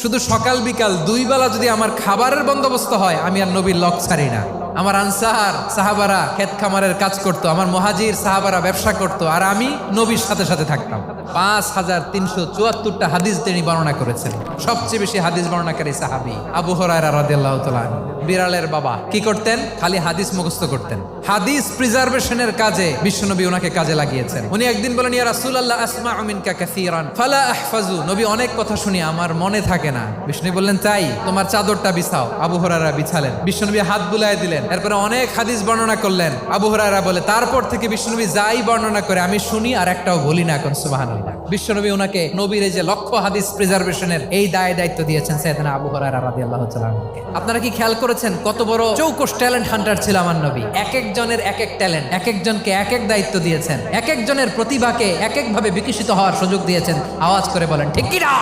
শুধু সকাল বিকাল দুই বেলা যদি আমার খাবারের বন্দোবস্ত হয়, আমি আর নবীর লক ছাড়ি না। আমার আনসার সাহাবারা ক্ষেত খামারের কাজ করত, আমার মুহাজির সাহাবারা ব্যবসা করত, আর আমি নবীর সাথে সাথে থাকতাম। 5374টা হাদিস তিনি বর্ণনা করেছেন। সবচেয়ে বেশি হাদিস বর্ণনাকারী সাহাবী আবু হুরায়রা রাদিয়াল্লাহু তাআলা আনহু। বিড়ালের বাবা কি করতেন? খালি হাদিস মুখস্থ করতেন। হাদিস প্রিজার্ভেশনের কাজে বিশ্বনবী ওনাকে কাজে লাগিয়েছেন। উনি একদিন বলেন, ইয়া রাসূলুল্লাহ আসমাউ মিনকা কাসীরান ফালা আহফাজু। নবী, অনেক কথা শুনি, আমার মনে থাকে না। বিষ্ণু বললেন, তাই তোমার চাদরটা বিছাও। আবু হুরায়রা বিছালেন। বিশ্বনবী হাত বুলায় দিলেন। এরপরে অনেক হাদিস বর্ণনা করলেন। আবু হুরায়রা বলে, তারপর থেকে বিশ্বনবী যাই বর্ণনা করে আমি শুনি আর একটাও বলি না। এখন সুবহানাল্লাহ। বিশ্বনবী ওনাকে নবীর এই যে লক্ষ হাদিস প্রিজার্ভেশনের এই দায়িত্ব দিয়েছেন সাইয়েদনা আবু হুরায়রা রাদিয়াল্লাহু তাআলা আনহুকে। আপনারা কি খেয়াল করেছেন কত বড় চৌকস ট্যালেন্ট হান্টার ছিল আমার নবী? এক একজনের এক এক ট্যালেন্ট, এক একজনকে এক এক দায়িত্ব দিয়েছেন, এক একজনের প্রতিভাকে এক একভাবে বিকশিত হওয়ার সুযোগ দিয়েছেন। আওয়াজ করে বলেন ঠিক কি না?